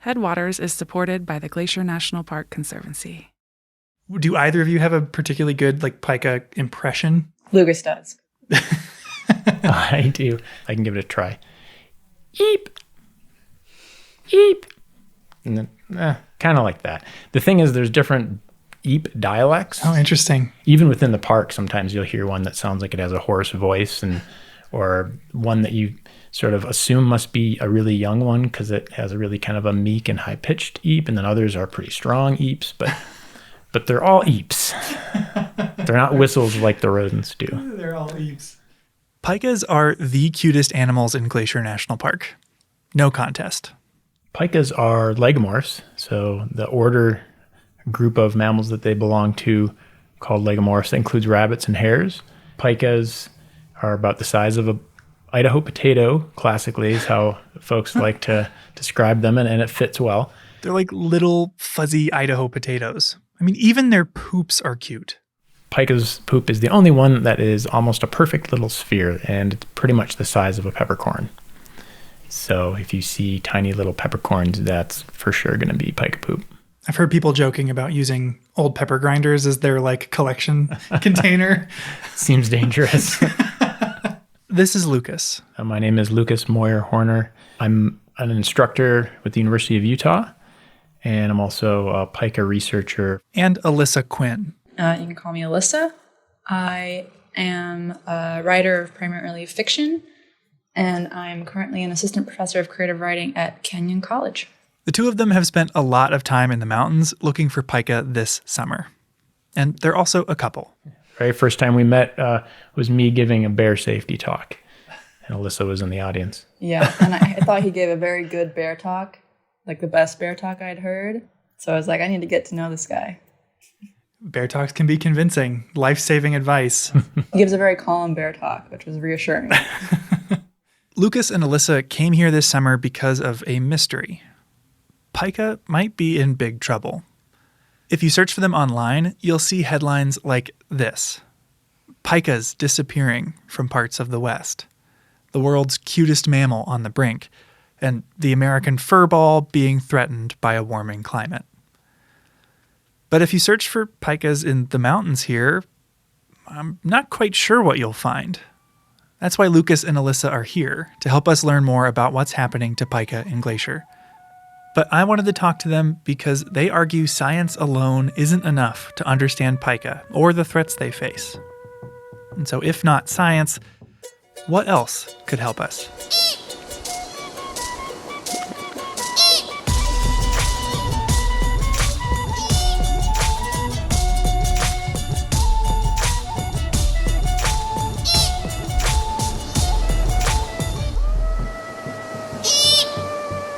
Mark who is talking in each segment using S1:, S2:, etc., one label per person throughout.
S1: Headwaters is supported by the Glacier National Park Conservancy.
S2: Do either of you have a particularly good pika impression?
S3: Lucas does.
S4: I do. I can give it a try. Eep. Eep. And then, kind of like that. The thing is, there's different eep dialects.
S2: Oh, interesting.
S4: Even within the park, sometimes you'll hear one that sounds like it has a hoarse voice, or one that you sort of assume must be a really young one because it has a really kind of a meek and high-pitched eep, and then others are pretty strong eeps, but they're all eeps. They're not whistles like the rodents do.
S2: They're all eeps. Pikas are the cutest animals in Glacier National Park. No contest.
S4: Pikas are legomorphs, so the order group of mammals that they belong to called legomorphs includes rabbits and hares. Pikas are about the size of a Idaho potato, classically, is how folks like to describe them, and it fits well.
S2: They're like little fuzzy Idaho potatoes. I mean, even their poops are cute.
S4: Pika's poop is the only one that is almost a perfect little sphere, and it's pretty much the size of a peppercorn. So if you see tiny little peppercorns, that's for sure going to be pika poop.
S2: I've heard people joking about using old pepper grinders as their collection container.
S4: Seems dangerous.
S2: This is Lucas.
S4: My name is Lucas Moyer-Horner. I'm an instructor with the University of Utah, and I'm also a pika researcher.
S2: And Alyssa Quinn.
S3: You can call me Alyssa. I am a writer of primarily fiction, and I'm currently an assistant professor of creative writing at Kenyon College.
S2: The two of them have spent a lot of time in the mountains looking for pika this summer. And they're also a couple.
S4: Very first time we met was me giving a bear safety talk, and Alyssa was in the audience.
S3: Yeah, and I thought he gave a very good bear talk, like the best bear talk I'd heard. So I was like, I need to get to know this guy.
S2: Bear talks can be convincing, life-saving advice.
S3: He gives a very calm bear talk, which was reassuring.
S2: Lucas and Alyssa came here this summer because of a mystery. Pika might be in big trouble. If you search for them online, you'll see headlines like this. Pikas disappearing from parts of the West. The world's cutest mammal on the brink. And the American furball being threatened by a warming climate. But if you search for pikas in the mountains here, I'm not quite sure what you'll find. That's why Lucas and Alyssa are here, to help us learn more about what's happening to pika in Glacier. But I wanted to talk to them because they argue science alone isn't enough to understand pika or the threats they face. And so if not science, what else could help us?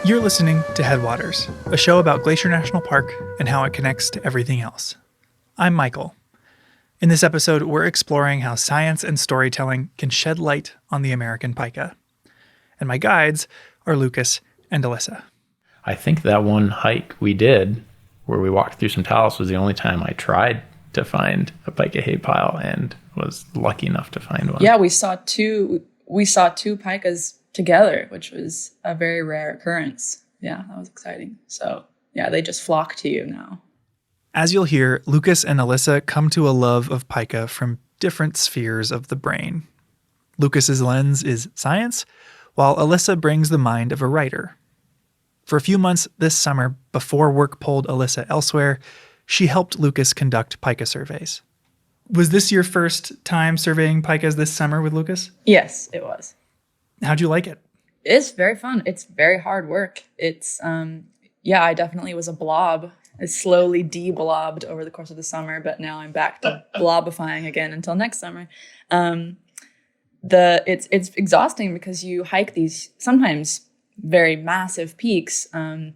S2: You're listening to Headwaters, a show about Glacier National Park and how it connects to everything else. I'm Michael. In this episode, we're exploring how science and storytelling can shed light on the American pika. And my guides are Lucas and Alyssa.
S4: I think that one hike we did, where we walked through some talus, was the only time I tried to find a pika hay pile and was lucky enough to find one.
S3: Yeah, we saw two pikas together, which was a very rare occurrence. Yeah, that was exciting. So yeah, they just flock to you now.
S2: As you'll hear, Lucas and Alyssa come to a love of pika from different spheres of the brain. Lucas's lens is science, while Alyssa brings the mind of a writer. For a few months this summer, before work pulled Alyssa elsewhere, she helped Lucas conduct pika surveys. Was this your first time surveying pikas this summer with Lucas?
S3: Yes, it was.
S2: How'd you like it?
S3: It's very fun. It's very hard work. It's, I definitely was a blob. I slowly de-blobbed over the course of the summer, but now I'm back to blobifying again until next summer. It's exhausting because you hike these sometimes very massive peaks, and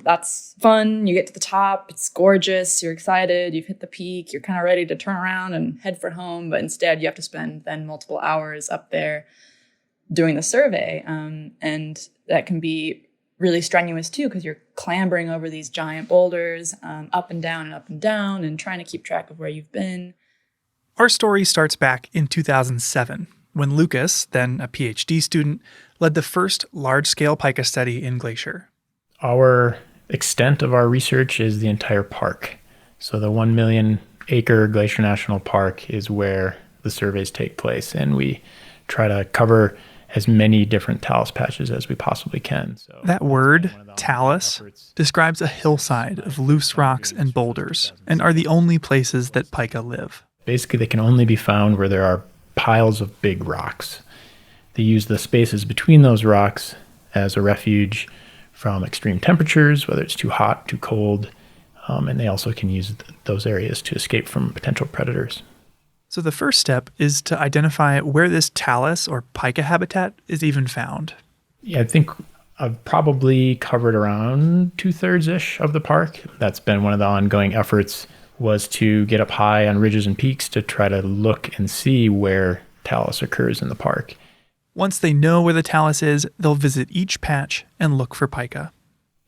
S3: that's fun. You get to the top, it's gorgeous, you're excited, you've hit the peak, you're kind of ready to turn around and head for home, but instead you have to spend then multiple hours up there doing the survey, and that can be really strenuous too because you're clambering over these giant boulders, up and down and trying to keep track of where you've been.
S2: Our story starts back in 2007 when Lucas, then a PhD student, led the first large-scale pika study in Glacier.
S4: Our extent of our research is the entire park. So the 1 million acre Glacier National Park is where the surveys take place, and we try to cover as many different talus patches as we possibly can. So
S2: that word, talus, describes a hillside of loose rocks and boulders, and are the only places that pika live.
S4: Basically, they can only be found where there are piles of big rocks. They use the spaces between those rocks as a refuge from extreme temperatures, whether it's too hot, too cold, and they also can use those areas to escape from potential predators.
S2: So the first step is to identify where this talus or pika habitat is even found.
S4: Yeah, I think I've probably covered around 2/3-ish of the park. That's been one of the ongoing efforts, was to get up high on ridges and peaks to try to look and see where talus occurs in the park.
S2: Once they know where the talus is, they'll visit each patch and look for pika.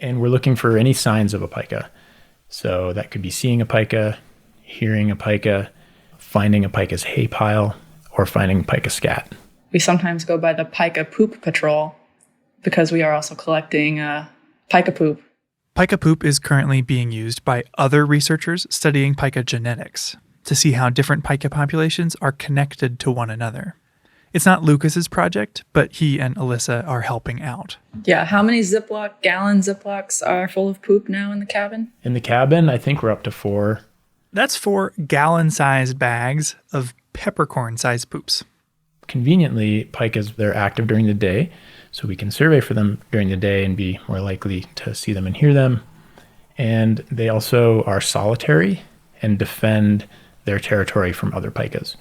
S4: And we're looking for any signs of a pika. So that could be seeing a pika, hearing a pika, finding a pika's hay pile, or finding pika scat.
S3: We sometimes go by the pika poop patrol because we are also collecting pika poop.
S2: Pika poop is currently being used by other researchers studying pika genetics to see how different pika populations are connected to one another. It's not Lucas's project, but he and Alyssa are helping out.
S3: Yeah, how many gallon Ziplocs are full of poop now in the cabin?
S4: In the cabin, I think we're up to 4.
S2: That's 4 gallon-sized bags of peppercorn-sized poops.
S4: Conveniently, pikas, they're active during the day, so we can survey for them during the day and be more likely to see them and hear them. And they also are solitary and defend their territory from other pikas.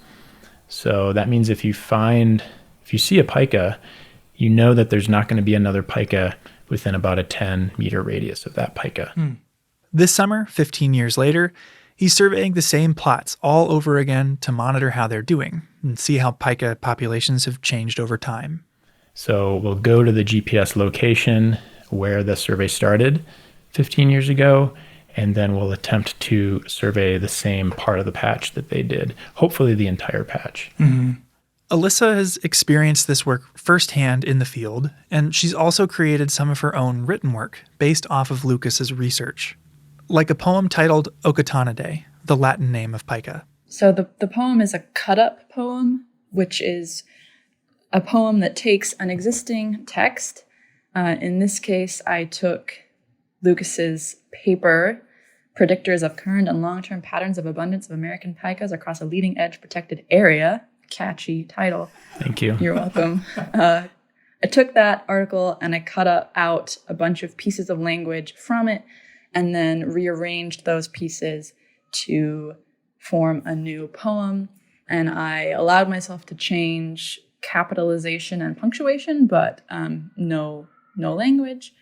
S4: So that means if you see a pika, you know that there's not going to be another pika within about a 10-meter radius of that pika.
S2: This summer, 15 years later, he's surveying the same plots all over again to monitor how they're doing and see how pika populations have changed over time.
S4: So we'll go to the GPS location where the survey started 15 years ago, and then we'll attempt to survey the same part of the patch that they did, hopefully the entire patch.
S2: Mm-hmm. Alyssa has experienced this work firsthand in the field, and she's also created some of her own written work based off of Lucas's research, like a poem titled Okatanidae, the Latin name of pika.
S3: So the poem is a cut-up poem, which is a poem that takes an existing text. In this case, I took Lucas's paper, Predictors of Current and Long-Term Patterns of Abundance of American Pikas Across a Leading Edge Protected Area. Catchy title.
S4: Thank you.
S3: You're welcome. I took that article and I cut out a bunch of pieces of language from it and then rearranged those pieces to form a new poem. And I allowed myself to change capitalization and punctuation, but no language.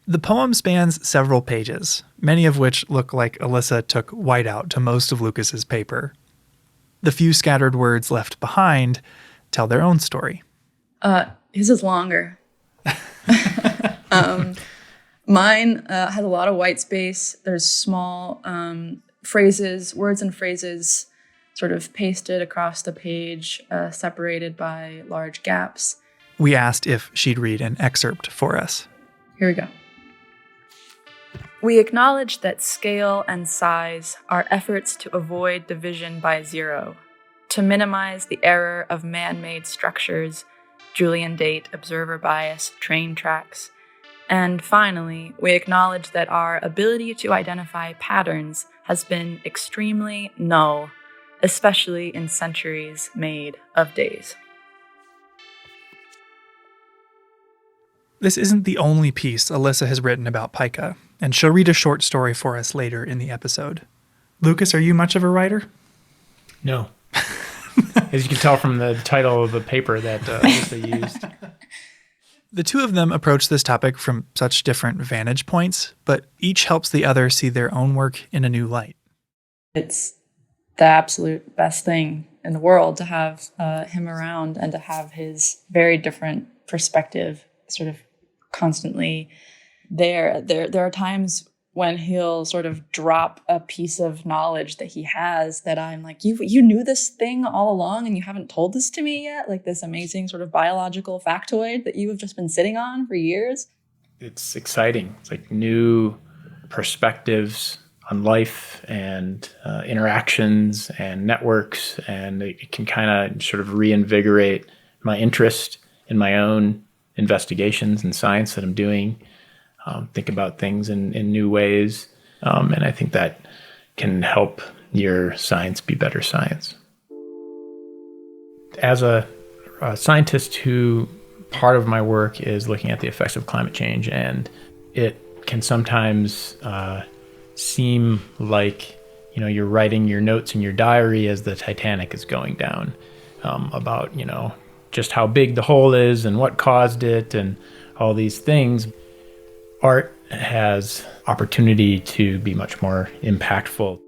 S2: The poem spans several pages, many of which look like Alyssa took whiteout to most of Lucas's paper. The few scattered words left behind tell their own story.
S3: His is longer. Mine has a lot of white space. There's small phrases, words and phrases sort of pasted across the page, separated by large gaps.
S2: We asked if she'd read an excerpt for us.
S3: Here we go. We acknowledge that scale and size are efforts to avoid division by zero, to minimize the error of man-made structures, Julian date, observer bias, train tracks. And finally, we acknowledge that our ability to identify patterns has been extremely null, especially in centuries made of days.
S2: This isn't the only piece Alyssa has written about pika, and she'll read a short story for us later in the episode. Lucas, are you much of a writer?
S4: No. As you can tell from the title of the paper that Alyssa used.
S2: The two of them approach this topic from such different vantage points, but each helps the other see their own work in a new light.
S3: It's the absolute best thing in the world to have him around and to have his very different perspective sort of constantly there. There are times when he'll sort of drop a piece of knowledge that he has that I'm like, you knew this thing all along and you haven't told this to me yet? Like this amazing sort of biological factoid that you have just been sitting on for years.
S4: It's exciting. It's like new perspectives on life and interactions and networks, and it can kind of sort of reinvigorate my interest in my own investigations and science that I'm doing, think about things in new ways, and I think that can help your science be better science. As a scientist who part of my work is looking at the effects of climate change, and it can sometimes seem like, you know, you're writing your notes in your diary as the Titanic is going down, about, you know, just how big the hole is and what caused it and all these things. Art has opportunity to be much more impactful.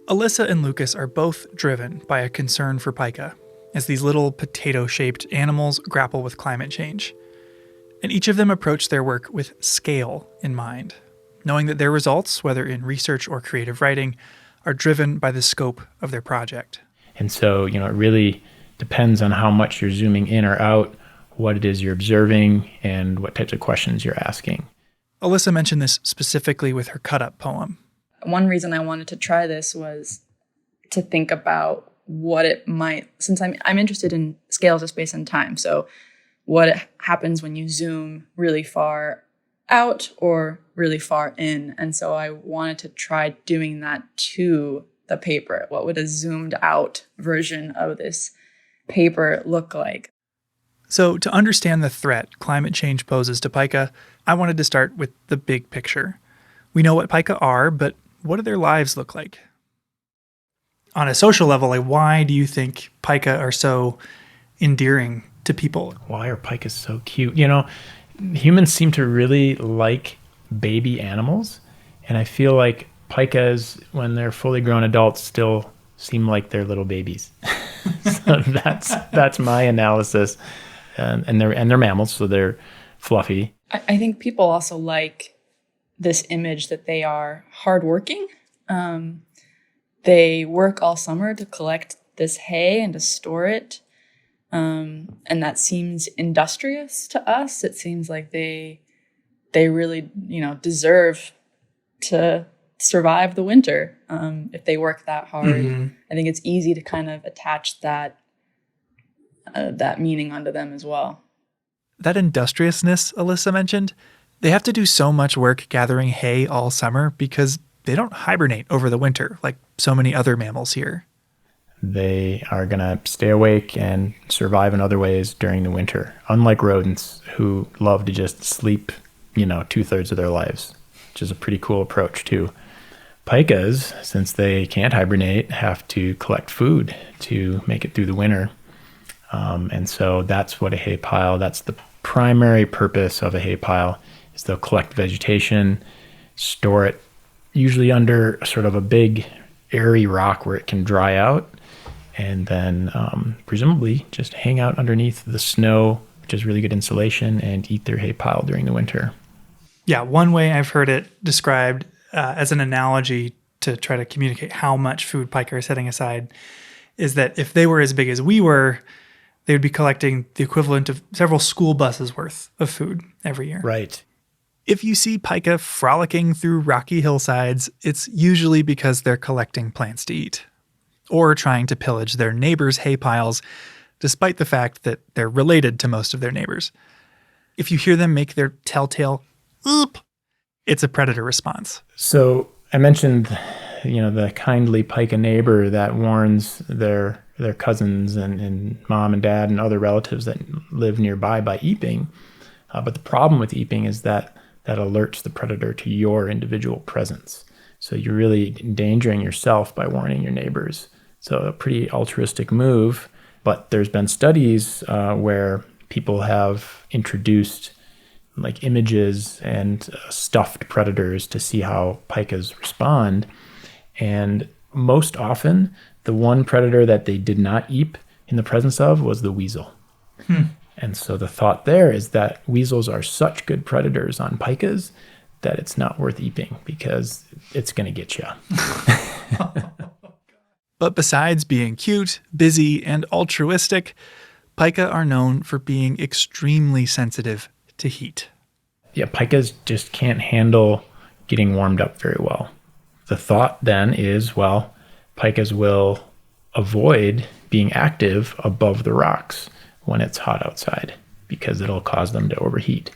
S2: Alyssa and Lucas are both driven by a concern for pika, as these little potato-shaped animals grapple with climate change. And each of them approach their work with scale in mind, knowing that their results, whether in research or creative writing, are driven by the scope of their project.
S4: And so, you know, it really depends on how much you're zooming in or out, what it is you're observing, and what types of questions you're asking.
S2: Alyssa mentioned this specifically with her cut-up poem.
S3: One reason I wanted to try this was to think about what it might, since I'm interested in scales of space and time. So what happens when you zoom really far out or really far in. And so I wanted to try doing that to the paper. What would a zoomed out version of this paper look like?
S2: So to understand the threat climate change poses to pika, I wanted to start with the big picture. We know what pika are, but what do their lives look like? On a social level, like, why do you think pika are so endearing to people?
S4: Why are pikas so cute? You know, humans seem to really like baby animals, and I feel like pikas, when they're fully grown adults, still seem like they're little babies. So that's my analysis. And they're mammals, so they're fluffy.
S3: I think people also like this image that they are hardworking. They work all summer to collect this hay and to store it. And that seems industrious to us. It seems like they really, you know, deserve to survive the winter if they work that hard. Mm-hmm. I think it's easy to kind of attach that meaning onto them as well.
S2: That industriousness Alyssa mentioned, they have to do so much work gathering hay all summer because they don't hibernate over the winter like so many other mammals here.
S4: They are going to stay awake and survive in other ways during the winter, unlike rodents who love to just sleep, you know, 2/3 of their lives, which is a pretty cool approach too. Pikas, since they can't hibernate, have to collect food to make it through the winter. And so that's what a hay pile, that's the primary purpose of a hay pile, is they'll collect vegetation, store it usually under sort of a big airy rock where it can dry out, and then presumably just hang out underneath the snow, which is really good insulation, and eat their hay pile during the winter.
S2: Yeah, one way I've heard it described as an analogy to try to communicate how much food pika are setting aside is that if they were as big as we were, they would be collecting the equivalent of several school buses worth of food every year.
S4: Right.
S2: If you see pika frolicking through rocky hillsides, it's usually because they're collecting plants to eat or trying to pillage their neighbors' hay piles, despite the fact that they're related to most of their neighbors. If you hear them make their telltale oop, it's a predator response.
S4: So I mentioned, you know, the kindly pika neighbor that warns their cousins and mom and dad and other relatives that live nearby by eeping. But the problem with eeping is that alerts the predator to your individual presence. So you're really endangering yourself by warning your neighbors. So a pretty altruistic move. But there's been studies where people have introduced like images and stuffed predators to see how pikas respond. And most often, the one predator that they did not eep in the presence of was the weasel. And so the thought there is that weasels are such good predators on pikas that it's not worth eeping because it's going to get you.
S2: But besides being cute, busy, and altruistic, pika are known for being extremely sensitive to heat.
S4: pikas just can't handle getting warmed up very well. The thought then is, well, pikas will avoid being active above the rocks when it's hot outside because it'll cause them to overheat.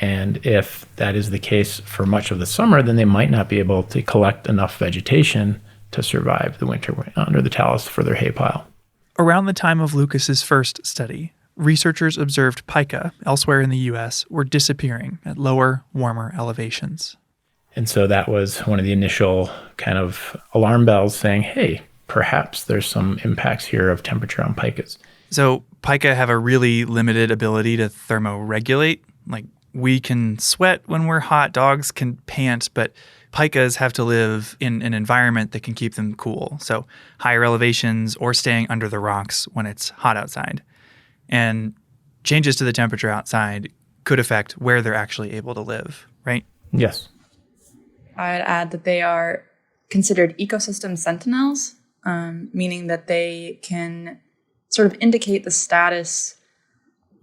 S4: And if that is the case for much of the summer, then they might not be able to collect enough vegetation to survive the winter under the talus for their hay pile.
S2: Around the time of Lucas's first study, researchers observed pika elsewhere in the U.S. were disappearing at lower, warmer elevations.
S4: And so that was one of the initial kind of alarm bells saying, hey, perhaps there's some impacts here of temperature on pikas.
S2: So pika have a really limited ability to thermoregulate. Like, we can sweat when we're hot, dogs can pant, but pikas have to live in an environment that can keep them cool. So higher elevations or staying under the rocks when it's hot outside. And changes to the temperature outside could affect where they're actually able to live, right?
S4: Yes.
S3: I'd add that they are considered ecosystem sentinels, meaning that they can sort of indicate the status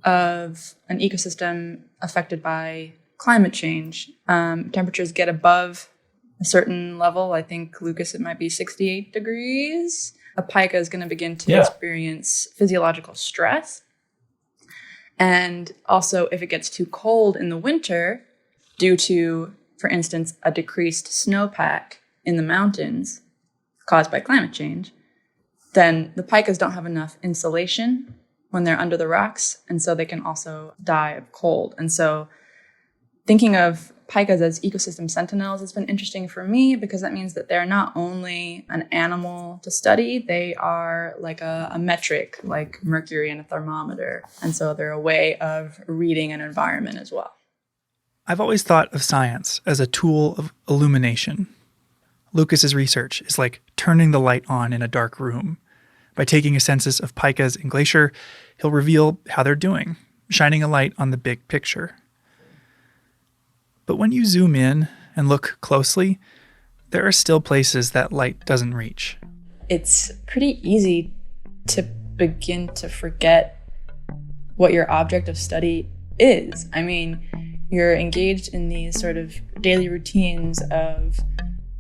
S3: of an ecosystem affected by climate change. Temperatures get above a certain level. I think, Lucas, it might be 68 degrees. A pika is going to begin to experience physiological stress. And also, if it gets too cold in the winter, due to, for instance, a decreased snowpack in the mountains caused by climate change, then the pikas don't have enough insulation when they're under the rocks, and so they can also die of cold. And so thinking of pikas as ecosystem sentinels has been interesting for me because that means that they're not only an animal to study, they are like a metric, like mercury in a thermometer. And so they're a way of reading an environment as well.
S2: I've always thought of science as a tool of illumination. Lucas's research is like turning the light on in a dark room. By taking a census of pikas in Glacier, he'll reveal how they're doing, shining a light on the big picture. But when you zoom in and look closely, there are still places that light doesn't reach.
S3: It's pretty easy to begin to forget what your object of study is. I mean, you're engaged in these sort of daily routines of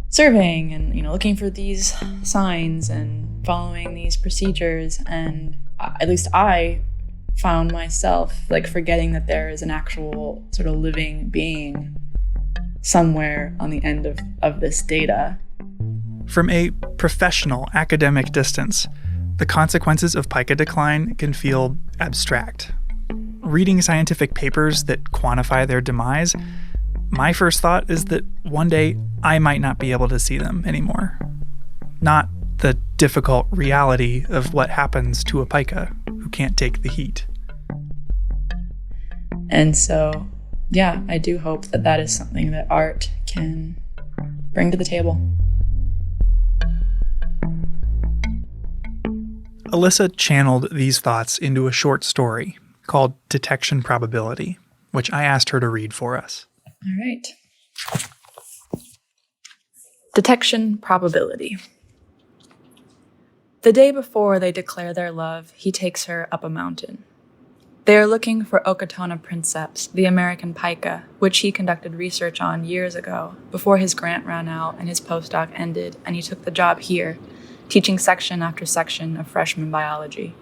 S3: surveying and, looking for these signs and following these procedures. And at least I found myself like forgetting that there is an actual sort of living being somewhere on the end of this data.
S2: From a professional academic distance, the consequences of pika decline can feel abstract. Reading scientific papers that quantify their demise, my first thought is that one day I might not be able to see them anymore. Not the difficult reality of what happens to a pika who can't take the heat.
S3: And so, yeah, I do hope that that is something that art can bring to the table.
S2: Alyssa channeled these thoughts into a short story called Detection Probability, which I asked her to read for us.
S3: All right. Detection Probability. The day before they declare their love, he takes her up a mountain. They are looking for Okatona princeps, the American pika, which he conducted research on years ago, before his grant ran out and his postdoc ended, and he took the job here, teaching section after section of freshman biology.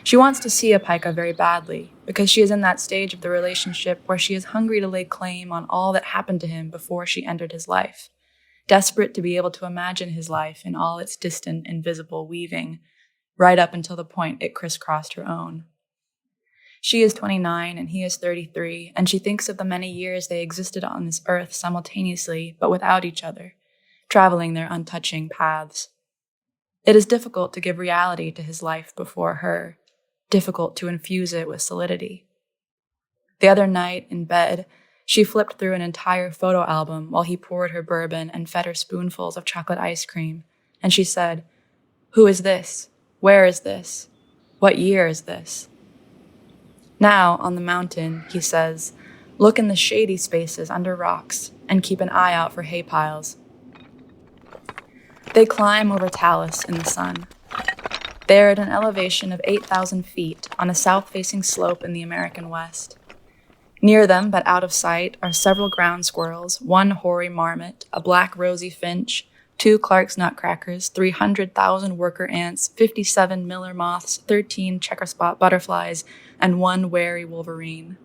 S3: She wants to see a pika very badly, because she is in that stage of the relationship where she is hungry to lay claim on all that happened to him before she entered his life, desperate to be able to imagine his life in all its distant, invisible weaving, right up until the point it crisscrossed her own. She is 29 and he is 33, and she thinks of the many years they existed on this earth simultaneously, but without each other, traveling their untouching paths. It is difficult to give reality to his life before her, difficult to infuse it with solidity. The other night, in bed, she flipped through an entire photo album while he poured her bourbon and fed her spoonfuls of chocolate ice cream, and she said, "Who is this? Where is this? What year is this?" Now, on the mountain, he says, look in the shady spaces under rocks and keep an eye out for hay piles. They climb over talus in the sun. They're at an elevation of 8,000 feet on a south-facing slope in the American West. Near them, but out of sight, are several ground squirrels, one hoary marmot, a black rosy finch, 2 Clark's nutcrackers, 300,000 worker ants, 57 miller moths, 13 checker spot butterflies, and 1 wary wolverine.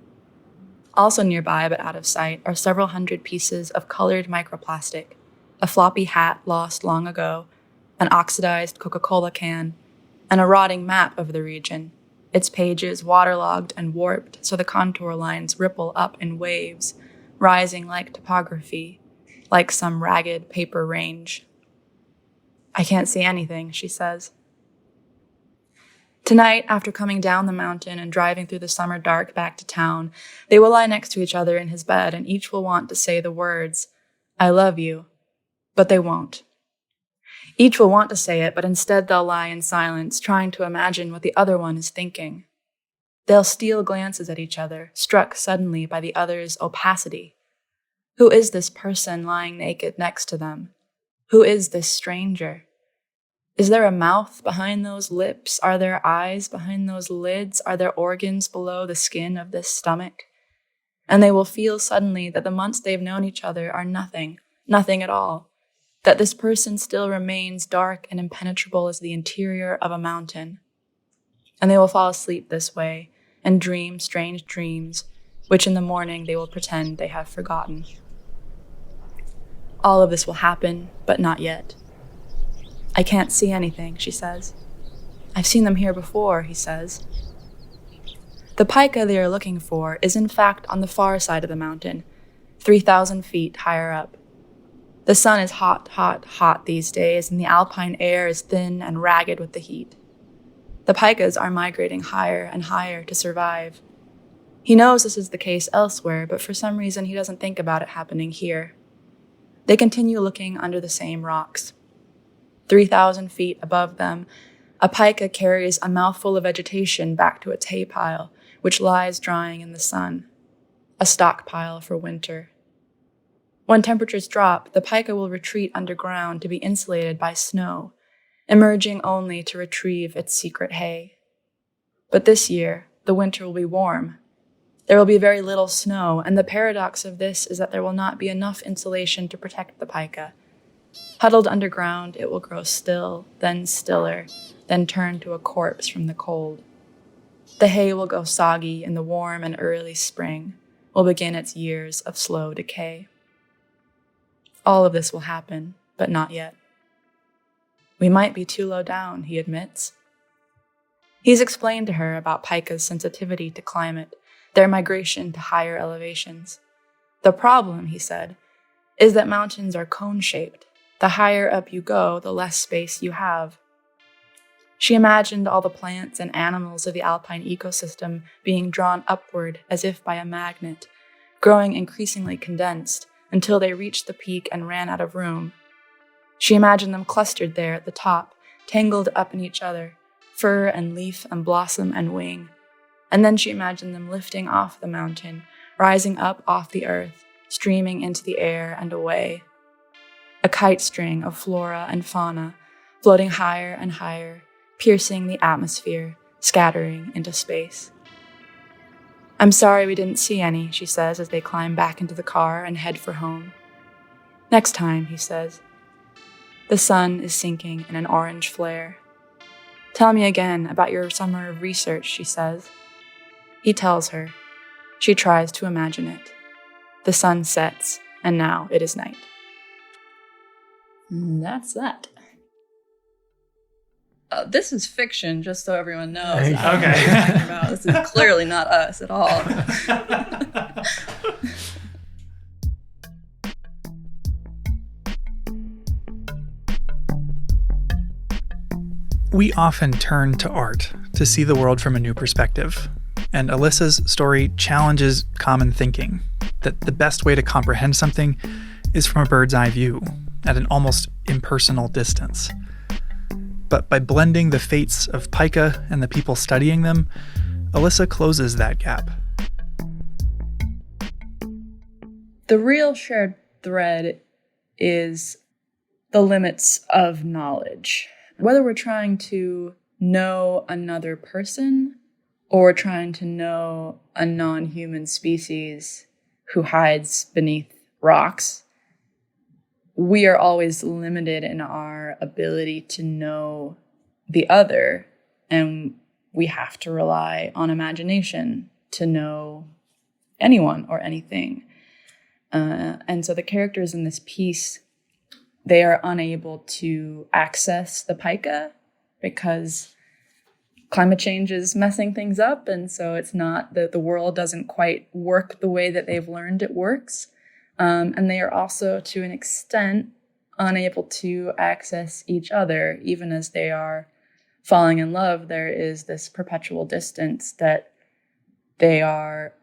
S3: Also nearby, but out of sight, are several hundred pieces of colored microplastic, a floppy hat lost long ago, an oxidized Coca-Cola can, and a rotting map of the region, its pages waterlogged and warped so the contour lines ripple up in waves, rising like topography, like some ragged paper range. I can't see anything, she says. Tonight, after coming down the mountain and driving through the summer dark back to town, they will lie next to each other in his bed, and each will want to say the words, "I love you," but they won't. Each will want to say it, but instead they'll lie in silence, trying to imagine what the other one is thinking. They'll steal glances at each other, struck suddenly by the other's opacity. Who is this person lying naked next to them? Who is this stranger? Is there a mouth behind those lips? Are there eyes behind those lids? Are there organs below the skin of this stomach? And they will feel suddenly that the months they've known each other are nothing at all, that this person still remains dark and impenetrable as the interior of a mountain. And they will fall asleep this way and dream strange dreams, which in the morning they will pretend they have forgotten. All of this will happen, but not yet. I can't see anything, she says. I've seen them here before, he says. The pika they are looking for is in fact on the far side of the mountain, 3,000 feet higher up. The sun is hot, hot, hot these days, and the Alpine air is thin and ragged with the heat. The pikas are migrating higher and higher to survive. He knows this is the case elsewhere, but for some reason he doesn't think about it happening here. They continue looking under the same rocks. 3,000 feet above them, a pika carries a mouthful of vegetation back to its hay pile, which lies drying in the sun, a stockpile for winter. When temperatures drop, the pika will retreat underground to be insulated by snow, emerging only to retrieve its secret hay. But this year, the winter will be warm. There will be very little snow, and the paradox of this is that there will not be enough insulation to protect the pika. Huddled underground, it will grow still, then stiller, then turn to a corpse from the cold. The hay will go soggy in the warm and early spring, will begin its years of slow decay. All of this will happen, but not yet. We might be too low down, he admits. He's explained to her about pika's sensitivity to climate, their migration to higher elevations. The problem, he said, is that mountains are cone-shaped. The higher up you go, the less space you have. She imagined all the plants and animals of the Alpine ecosystem being drawn upward as if by a magnet, growing increasingly condensed until they reached the peak and ran out of room. She imagined them clustered there at the top, tangled up in each other, fur and leaf and blossom and wing. And then she imagined them lifting off the mountain, rising up off the earth, streaming into the air and away. A kite string of flora and fauna, floating higher and higher, piercing the atmosphere, scattering into space. I'm sorry we didn't see any, she says as they climb back into the car and head for home. Next time, he says. The sun is sinking in an orange flare. Tell me again about your summer of research, she says. He tells her. She tries to imagine it. The sun sets, and now it is night. And that's that. This is fiction, just so everyone knows. I don't know what you're talking about. This is clearly not us at all.
S2: We often turn to art to see the world from a new perspective. And Alyssa's story challenges common thinking, that the best way to comprehend something is from a bird's eye view, at an almost impersonal distance. But by blending the fates of pika and the people studying them, Alyssa closes that gap.
S3: The real shared thread is the limits of knowledge. Whether we're trying to know another person or trying to know a non-human species who hides beneath rocks, we are always limited in our ability to know the other, and we have to rely on imagination to know anyone or anything. And so the characters in this piece, they are unable to access the pika because climate change is messing things up. And so it's not that the world doesn't quite work the way that they've learned it works. And they are also, to an extent, unable to access each other. Even as they are falling in love, there is this perpetual distance that they are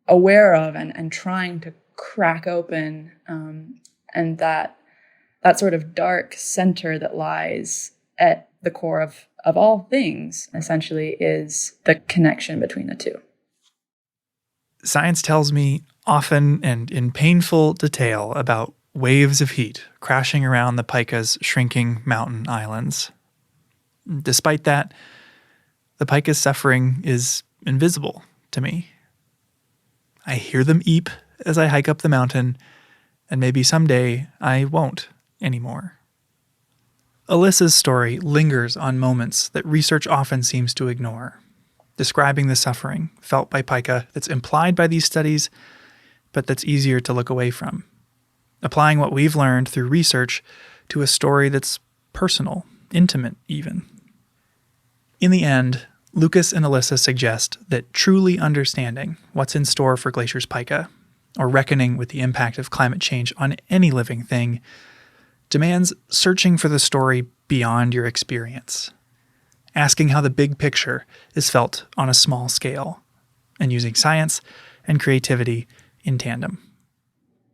S3: aware of and trying to crack open. And that sort of dark center that lies at the core of all things, essentially, is the connection between the two.
S2: Science tells me often and in painful detail about waves of heat crashing around the pika's shrinking mountain islands. Despite that, the pika's suffering is invisible to me. I hear them eep as I hike up the mountain, and maybe someday I won't anymore. Alyssa's story lingers on moments that research often seems to ignore, describing the suffering felt by pika that's implied by these studies, but that's easier to look away from, applying what we've learned through research to a story that's personal, intimate even. In the end, Lucas and Alyssa suggest that truly understanding what's in store for Glacier's pika, or reckoning with the impact of climate change on any living thing, demands searching for the story beyond your experience, asking how the big picture is felt on a small scale, and using science and creativity in tandem.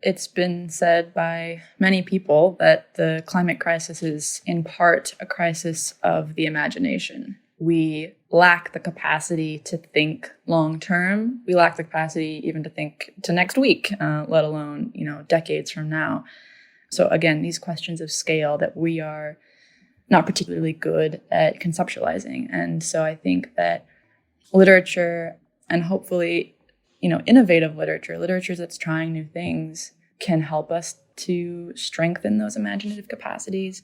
S3: It's been said by many people that the climate crisis is in part a crisis of the imagination. We lack the capacity to think long term. We lack the capacity even to think to next week, let alone, decades from now. So again, these questions of scale that we are not particularly good at conceptualizing. And so I think that literature, and hopefully, innovative literature that's trying new things, can help us to strengthen those imaginative capacities.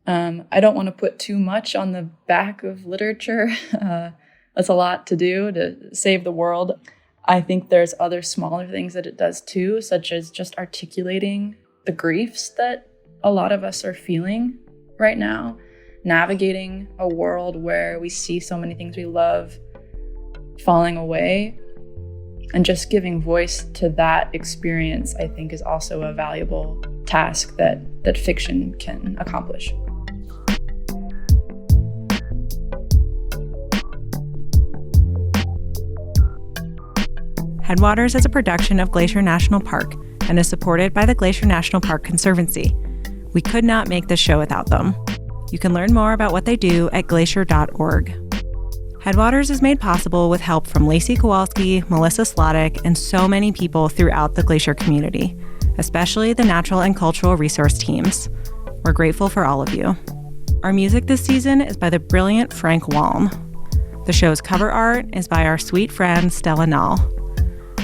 S3: I don't want to put too much on the back of literature. That's a lot to do to save the world. I think there's other smaller things that it does too, such as just articulating the griefs that a lot of us are feeling right now, navigating a world where we see so many things we love falling away, and just giving voice to that experience, I think, is also a valuable task that fiction can accomplish.
S5: Headwaters is a production of Glacier National Park and is supported by the Glacier National Park Conservancy. We could not make this show without them. You can learn more about what they do at glacier.org. Headwaters is made possible with help from Lacy, Kowalski, Melissa Slottick, and so many people throughout the Glacier community, especially the natural and cultural resource teams. We're grateful for all of you. Our music this season is by the brilliant Frank Walm. The show's cover art is by our sweet friend Stella Nall.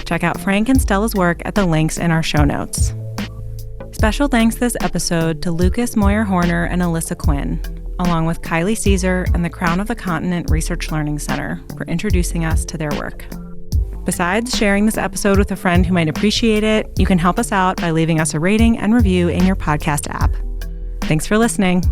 S5: Check out Frank and Stella's work at the links in our show notes. Special thanks this episode to Lucas Moyer-Horner and Alyssa Quinn, along with Kylie Caesar and the Crown of the Continent Research Learning Center for introducing us to their work. Besides sharing this episode with a friend who might appreciate it, you can help us out by leaving us a rating and review in your podcast app. Thanks for listening.